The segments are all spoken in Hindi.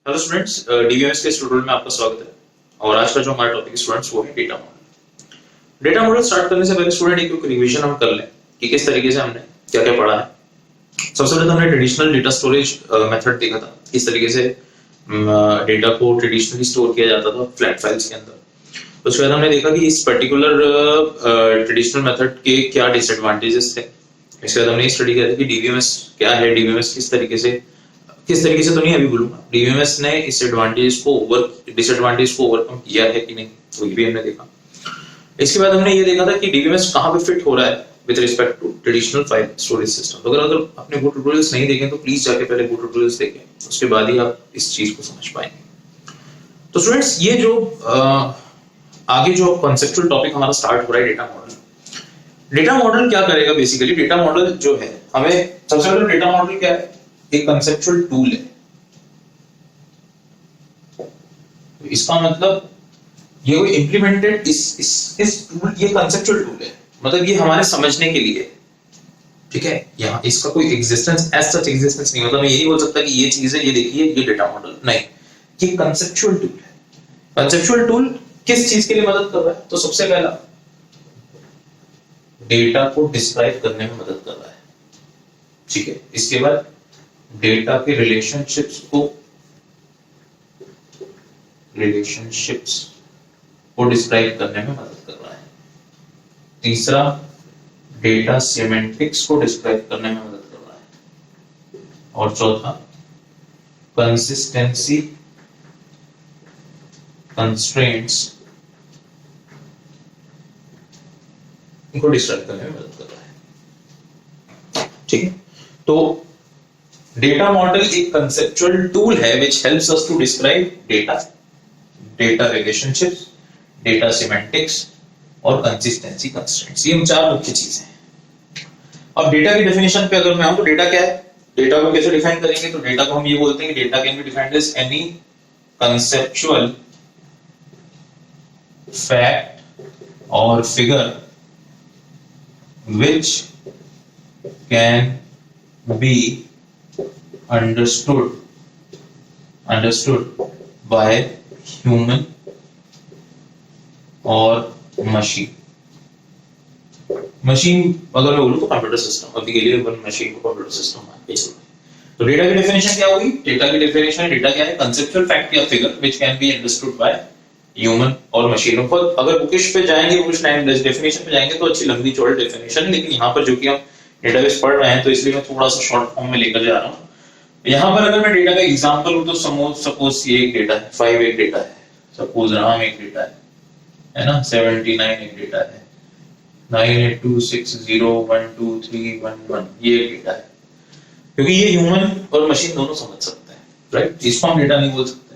हेलो स्टूडेंट्स, डीबीएमएस के ट्यूटोरियल में आपका स्वागत है। और आज का जो हमारा टॉपिक स्टूडेंट्स वो है data model. Data model start करने से पहले स्टूडेंट एक रिवीजन हम कर लें कि किस तरीके से हमने क्या क्या पढ़ा है। सबसे पहले तो हमने ट्रेडिशनल डेटा स्टोरेज मेथड देखा था, किस तरीके से डेटा को ट्रेडिशनली स्टोर किया जाता था फ्लैट फाइल्स के अंदर। उसके बाद हमने देखा कि इस पर्टिकुलर ट्रेडिशनल मेथड के क्या डिसएडवांटेजेस थे। इसके बाद हमने स्टडी किया था कि डीबीएमएस क्या है, डीबीएमएस किस तरीके से तो नहीं अभी बोलूंगा, डीबीएमएस ने इस डिसएडवांटेज को ओवरकम किया है कि नहीं, वो भी हमने देखा। इसके बाद हमने ये देखा था कि डीबीएमएस कहां पे फिट हो रहा है with respect to traditional file storage system. तो अगर आपने वो ट्यूटोरियल्स नहीं देखे तो प्लीज जाके पहले वो ट्यूटोरियल्स देखें, उसके बाद ही आप इस चीज को समझ पाएंगे। तो स्टूडेंट्स, ये जो आगे जो कॉन्सेप्चुअल टॉपिक हमारा स्टार्ट हो रहा है डेटा मॉडल। डेटा मॉडल क्या करेगा? बेसिकली डेटा मॉडल जो है, हमें सबसे पहले डेटा मॉडल क्या है, एक कंसेप्चुअल टूल है। तो इसका मतलब ये कोई इंप्लीमेंटेड इस टूल, ये कंसेप्चुअल टूल है, मतलब ये हमारे समझने के लिए, ठीक है। यहाँ इसका कोई एग्जिस्टेंस एज सच एग्जिस्टेंस नहीं, मतलब मैं ये नहीं बोल सकता कि ये चीज है, ये देखिए ये डेटा मॉडल नहीं, ये कंसेप्चुअल टूल है। कंसेप्चुअल टूल किस चीज के लिए मदद कर रहा है? तो सबसे पहला डेटा को डिस्क्राइब करने में मदद कर रहा है, ठीक है। इसके बाद डेटा के रिलेशनशिप्स को डिस्क्राइब करने में मदद कर रहा है। तीसरा, डेटा सिमेंटिक्स को डिस्क्राइब करने में मदद कर रहा है। और चौथा, कंसिस्टेंसी कंस्ट्रेंट्स को डिस्क्राइब करने में मदद कर रहा है, ठीक है। तो डेटा मॉडल एक कंसेप्चुअल टूल है which helps us to describe data relationships, data semantics और consistency constraints। ये चार मुख्य चीजें हैं। अब डेटा की डेफिनेशन पे अगर मैं आऊं तो डेटा क्या है, डेटा को कैसे डिफाइन करेंगे? तो डेटा को हम ये बोलते हैं कि data can be defined as any conceptual fact और figure which can be understood by human or machine अगर मैं बोलूं तो कंप्यूटर सिस्टम, अभी के लिए वन मशीन को कंप्यूटर सिस्टम मान के चलो। तो डेटा की डेफिनेशन क्या होगी? डेटा की डेफिनेशन, डेटा क्या है? कंसेप्चुअल फैक्ट या figure which can be understood by human और मशीन। अगर बुकिश पे जाएंगे, बुकिश डेफिनेशन पे जाएंगे तो अच्छी लंबी चौड़ी डेफिनेशन है, लेकिन यहाँ पर जो कि हम डेटाबेस पढ़ रहे हैं तो इसलिए मैं थोड़ा सा शॉर्ट फॉर्म में लेकर जा रहा हूँ। यहाँ पर अगर मैं डेटा का एग्जांपल लूं तो सपोज ये एक डेटा है, 5 एक डेटा है, सपोज राम एक डेटा है ना, 79 एक डेटा है, 9826012311 ये एक डेटा है। क्योंकि ये ह्यूमन और मशीन दोनों समझ सकते हैं, राइट। इसको हम डेटा नहीं बोल सकते,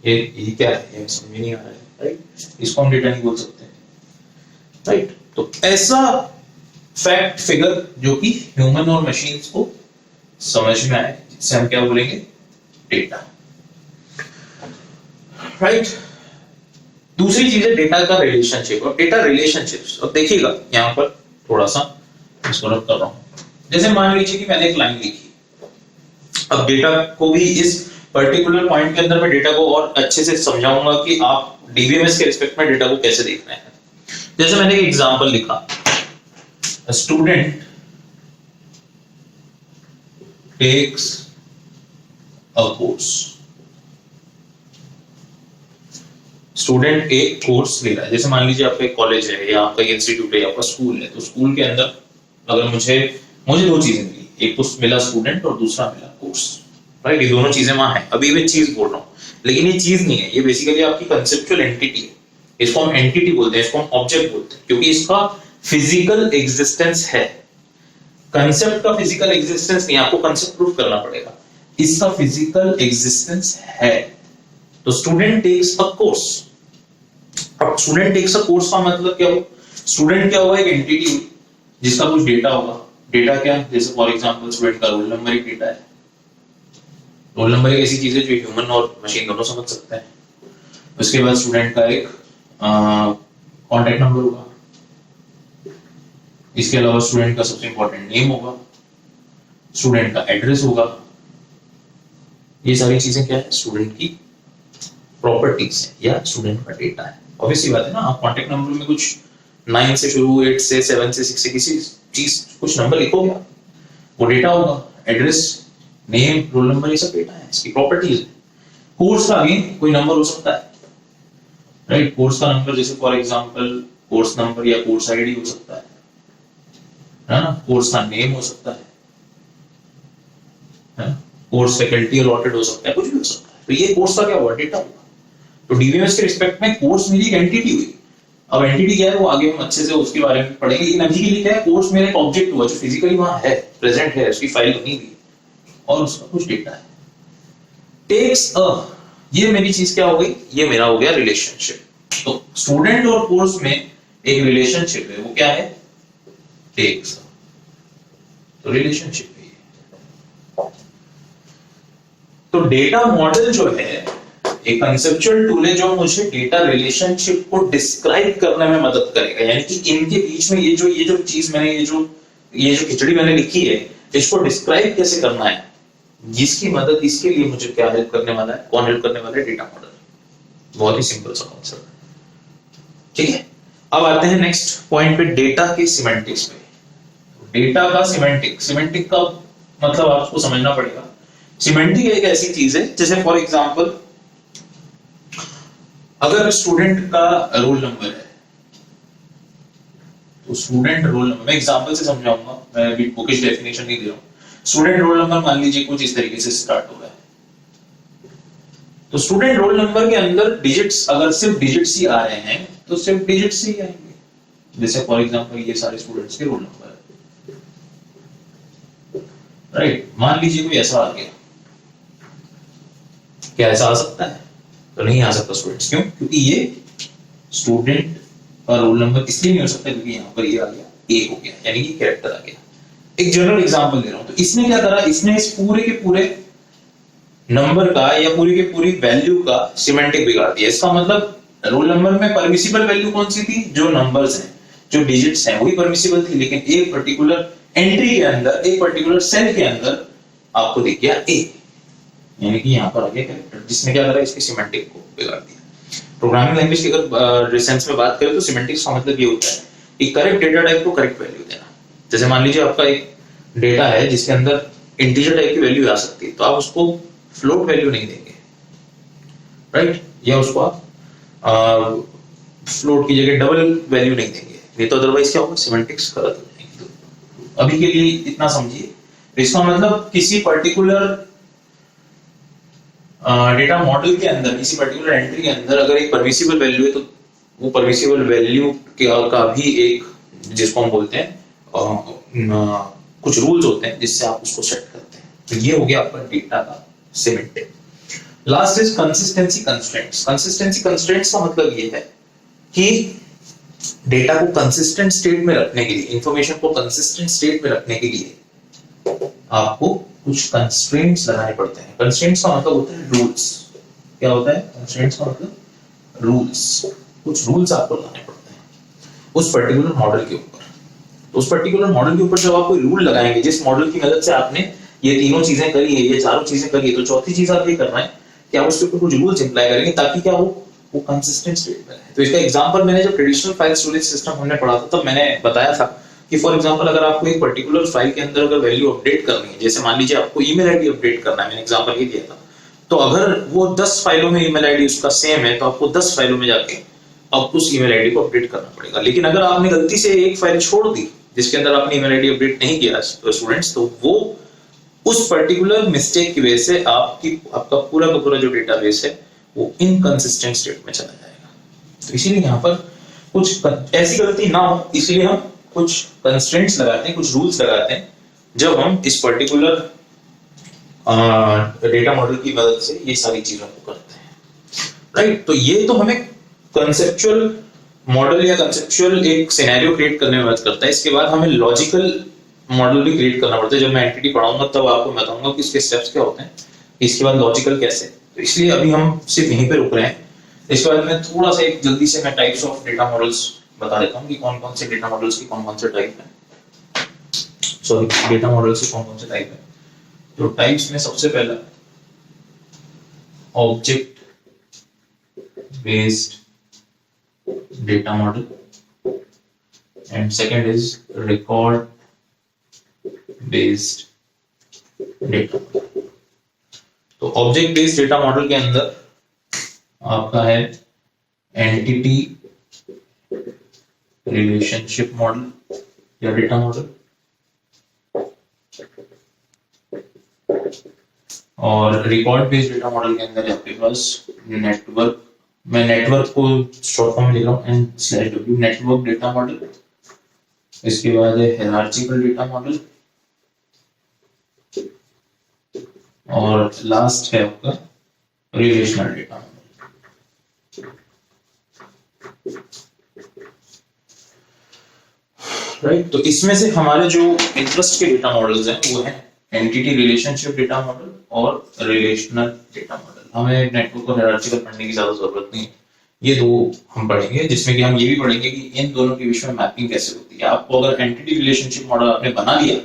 ये क्या है, ये समझ नहीं आ रहा है, राइट। इसको हम डेटा नहीं बोल सकते, राइट। तो ऐसा फैक्ट फिगर जो कि ह्यूमन और मशीन्स को समझ में आए, जिससे हम क्या बोलेंगे? Data, right. दूसरी चीज है डेटा का रिलेशनशिप और डेटा रिलेशनशिप्स। अब देखिएगा यहाँ पर थोड़ा सा इसको रख कर रहा हूं। जैसे मान लीजिए कि मैंने एक लाइन लिखी, अब डेटा को भी इस पर्टिकुलर पॉइंट के अंदर मैं डेटा को और अच्छे से समझाऊंगा कि आप डीबीएमएस के रिस्पेक्ट में डेटा को कैसे देख रहे हैं। जैसे मैंने एक एग्जांपल लिखा, student takes a course. Student एक कोर्स ले रहा है। जैसे मान लीजिए आपका एक कॉलेज है या आपका इंस्टीट्यूट है या आपका स्कूल है, तो स्कूल के अंदर अगर मुझे दो चीजें मिली, एक तो मिला स्टूडेंट और दूसरा मिला कोर्स, राइट। ये दोनों चीजें वहां है, अभी मैं चीज बोल रहा हूँ, लेकिन ये चीज नहीं है, ये बेसिकली आपकी कंसेप्चुअल एंटिटी है। इसको हम एंटिटी बोलते हैं, इसको हम ऑब्जेक्ट बोलते हैं, क्योंकि इसका फिजिकल एग्जिस्टेंस है। कंसेप्ट का फिजिकल एग्जिस्टेंस नहीं, आपको कंसेप्ट प्रूफ करना पड़ेगा, इसका फिजिकल एग्जिस्टेंस है। तो स्टूडेंट टेक्स अ कोर्स। अब स्टूडेंट टेक्स अ कोर्स का मतलब क्या हो? स्टूडेंट क्या होगा? एक एंटिटी हुई जिसका कुछ डेटा होगा। डेटा क्या? जैसे फॉर एग्जांपल स्टूडेंट का रोल नंबर एक डेटा है। रोल नंबर एक ऐसी चीज है जो ह्यूमन और मशीन दोनों समझ सकते हैं। उसके बाद स्टूडेंट का एक कॉन्टैक्ट नंबर होगा। इसके अलावा स्टूडेंट का सबसे इंपॉर्टेंट नेम होगा, स्टूडेंट का एड्रेस होगा। ये सारी चीजें क्या है, स्टूडेंट की प्रॉपर्टीज है या स्टूडेंट का डेटा है। ऑब्वियसली बात है ना, आप कॉन्टेक्ट नंबर में कुछ 9 से शुरू, 8 से 7 से 6 से किसी चीज कुछ नंबर लिखोगे आप, वो डेटा होगा। एड्रेस, नेम, रोल नंबर, ये सब डेटा है, इसकी प्रॉपर्टीज है। कोर्स का अगेन कोई नंबर हो सकता है, राइट। कोर्स का नंबर जैसे फॉर एग्जांपल कोर्स नंबर या कोर्स आईडी हो सकता है ना। कोर्स का नेम हो सकता है ना। कोर्स फैकल्टी अलॉटेड हो सकता है, कुछ भी हो सकता है। तो ये कोर्स का क्या हुआ, डेटा हुआ। तो डीबीएमएस के रिस्पेक्ट में कोर्स मेरी एक एंटिटी हुई। अब एंटिटी क्या है वो आगे हम अच्छे से उसके बारे में पढ़ेंगे, लेकिन अभी के लिए क्या है, कोर्स मेरा एक ऑब्जेक्ट हुआ जो फिजिकली वहां है, प्रेजेंट है, उसकी फाइल बनी हुई और उसका कुछ डेटा है। टेक्स अ, ये मेरी चीज क्या हो गई, ये मेरा हो गया रिलेशनशिप। तो स्टूडेंट और कोर्स में एक रिलेशनशिप है, वो क्या है, टेक्स। तो रिलेशनशिप है। तो डेटा मॉडल जो है एक कंसेप्चुअल टूल है जो मुझे डेटा रिलेशनशिप को डिस्क्राइब करने में मदद करेगा। यानी कि इनके बीच में ये जो चीज मैंने ये जो खिचड़ी मैंने लिखी है, इसको डिस्क्राइब कैसे करना है, जिसकी मदद इसके लिए मुझे क्या हेल्प करने वाला है, कौन हेल्प करने वाला है, डेटा मॉडल। बहुत ही सिंपल सा कॉन्सेप्ट, ठीक है। अब आते हैं नेक्स्ट पॉइंट पे, डेटा के सिमेंटिक्स पे। डेटा का सिमेंटिक का मतलब आपको समझना पड़ेगा। सिमेंटिक एक ऐसी चीज है जैसे फॉर एग्जांपल अगर स्टूडेंट का रोल नंबर है, तो स्टूडेंट रोल नंबर, मैं एग्जांपल से समझाऊंगा, मैं अभी बुकिश डेफिनेशन नहीं दे रहा हूं। स्टूडेंट रोल नंबर मान लीजिए कुछ इस तरीके से स्टार्ट हो रहा है। तो स्टूडेंट रोल नंबर के अंदर डिजिट्स, अगर सिर्फ डिजिट्स ही आ रहे हैं तो सिर्फ डिजिट्स ही आएंगे। जैसे फॉर एग्जांपल ये सारे स्टूडेंट्स के रोल नंबर है, राइट। मान लीजिए कोई ऐसा आ गया, क्या ऐसा आ सकता है, तो नहीं आ सकता स्टूडेंट्स। क्यों? क्योंकि ये स्टूडेंट का रोल नंबर इसलिए नहीं हो सकता क्योंकि यहाँ पर ये आ गया, ए हो गया, यानी कि कैरेक्टर आ गया। एक जनरल एग्जांपल दे रहा हूं। तो इसने क्या करा, इसने इस पूरे के पूरे नंबर का या पूरी के पूरी वैल्यू का सिमेंटिक बिगाड़ दिया। इसका मतलब रोल नंबर में परमिसिबल वैल्यू कौन सी थी, जो नंबर्स हैं, जो डिजिट्स हैं, वही परमिसिबल थी। लेकिन एक पर्टिकुलर एंट्री के अंदर, एक पर्टिकुलर सेल के अंदर आपको दिख गया ए, यानी कि यहाँ पर आ गया कैरेक्टर, जिसने क्या करा, इसके सिमेंटिक को बिगाड़ दिया। प्रोग्रामिंग लैंग्वेज की अगर सेंस में बात करें तो सिमेंटिक्स का मतलब ये होता है कि करेक्ट डेटा टाइप को करेक्ट वैल्यू देना। जैसे मान लीजिए आपका एक डेटा है जिसके अंदर इंटीजर टाइप की वैल्यू आ सकती है, तो आप उसको फ्लोट वैल्यू नहीं देंगे, राइट, या उसको आप फ्लोट की जगह डबल वैल्यू नहीं देंगे, नहीं तो अदरवाइज क्या होगा, सिमेंटिक्स गलत हो जाएंगे। तो अभी के लिए इतना समझिए। इसका मतलब किसी पर्टिकुलर डेटा मॉडल के अंदर, किसी पर्टिकुलर एंट्री के अंदर अगर एक परमिसिबल वैल्यू है, तो वो परमिसिबल वैल्यू का भी एक, जिसको हम बोलते हैं कुछ रूल्स होते हैं जिससे आप उसको सेट करते हैं। तो ये हो गया आपका डेटा का semantic. Last is consistency constraints. Consistency constraints का मतलब ये है कि डेटा को कंसिस्टेंट स्टेट में रखने के लिए, इंफॉर्मेशन को कंसिस्टेंट स्टेट में रखने के लिए आपको कुछ कंस्ट्रेंट्स लगाने पड़ते हैं। कंस्ट्रेंट्स का मतलब होता है रूल्स। क्या होता है कंस्ट्रेंट्स का मतलब? रूल्स। कुछ रूल्स आपको लगाने पड़ते हैं उस पर्टिकुलर मॉडल के ऊपर। तो उस पर्टिकुलर मॉडल के ऊपर जब आप कोई रूल लगाएंगे, जिस मॉडल की मदद से आपने ये तीनों चीजें करी है, ये चारों चीजें करी है, तो चौथी चीज आप ये करना है कि आप उसके ऊपर कुछ रूल्स अप्लाई करेंगे ताकि क्या हो, वो कंसिस्टेंट स्टेट में रहे। तो इसका एग्जांपल मैंने जब ट्रेडिशनल फाइल स्टोरेज सिस्टम हमने पढ़ा था, तब मैंने बताया था कि फॉर एग्जांपल अगर आपको एक पर्टिकुलर फाइल के अंदर अगर वैल्यू अपडेट करनी है, जैसे मान लीजिए आपको ईमेल आईडी अपडेट करना है, मैंने एग्जांपल ये दिया था, तो अगर वो 10 फाइलों में ईमेल आईडी उसका सेम है, तो आपको 10 फाइलों में जाके अब उस ईमेल आईडी को अपडेट करना पड़ेगा। लेकिन अगर आपने गलती से एक फाइल छोड़ दी जिसके अंदर आपने ईमेल आईडी अपडेट नहीं किया स्टूडेंट्स, तो वो उस पर्टिकुलर मिस्टेक की वजह से आपका पूरा का पूरा जो डेटाबेस है वो इनकंसिस्टेंट स्टेट में चला जाएगा। तो इसीलिए यहाँ पर कुछ ऐसी गलती ना हो, इसलिए हम कुछ कंस्ट्रेंट्स लगाते हैं, कुछ रूल्स लगाते हैं जब हम इस पर्टिकुलर डेटा मॉडल की मदद से ये सारी चीजों को करते हैं, राइट। तो ये तो हमें कंसेप्चुअल मॉडल या कंसेप्चुअल एक सिनेरियो क्रिएट करने में मदद करता है। इसके बाद हमें लॉजिकल मॉडल भी क्रिएट करना पड़ता है। जब मैं एंटिटी पढ़ाऊंगा तब आपको बताऊंगा कि इसके स्टेप्स क्या होते हैं, इसके बाद लॉजिकल कैसे। तो इसलिए अभी हम सिर्फ यहीं पे रुक रहे हैं। इसके बाद मैं थोड़ा सा एक जल्दी से मैं टाइप्स ऑफ डेटा मॉडल्स बता देता हूँ कि कौन कौन से डेटा मॉडल्स की कौन कौन से टाइप है। सॉरी, डेटा मॉडल्स के कौन कौन से टाइप है। तो टाइप्स में सबसे पहला object based data model and second is record based data. तो ऑब्जेक्ट बेस्ड डेटा मॉडल के अंदर आपका है एंटिटी रिलेशनशिप मॉडल या डेटा मॉडल, और रिकॉर्ड बेस्ड डेटा मॉडल के अंदर है आपके पास नेटवर्क, मैं नेटवर्क को शॉर्ट फॉर्म में लिख रहा हूँ N/W, नेटवर्क डेटा मॉडल। इसके बाद है हायरार्किकल डेटा मॉडल, और लास्ट है आपका रिलेशनल डेटा मॉडल। राइट, तो इसमें से हमारे जो इंटरेस्ट के डेटा मॉडल्स हैं वो है एंटिटी रिलेशनशिप डेटा मॉडल और रिलेशनल डेटा मॉडल। हमें नेटवर्क और हायरार्किकल पढ़ने की ज्यादा जरूरत नहीं है, ये दो हम पढ़ेंगे, जिसमें कि हम ये भी पढ़ेंगे कि इन दोनों के बीच में मैपिंग कैसे होती है। आपको अगर एंटिटी रिलेशनशिप मॉडल आपने बना लिया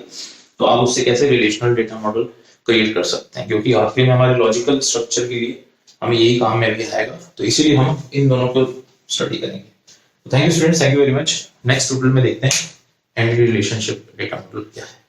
तो आप उससे कैसे रिलेशनल डेटा मॉडल क्रिएट कर सकते हैं, क्योंकि आखिर में हमारे लॉजिकल स्ट्रक्चर के लिए हमें यही काम में भी आएगा, तो इसीलिए हम इन दोनों को स्टडी करेंगे। Thank you students, thank you very much. Next tutorial में देखते हैं एंटिटी रिलेशनशिप डेटा मॉडल क्या है।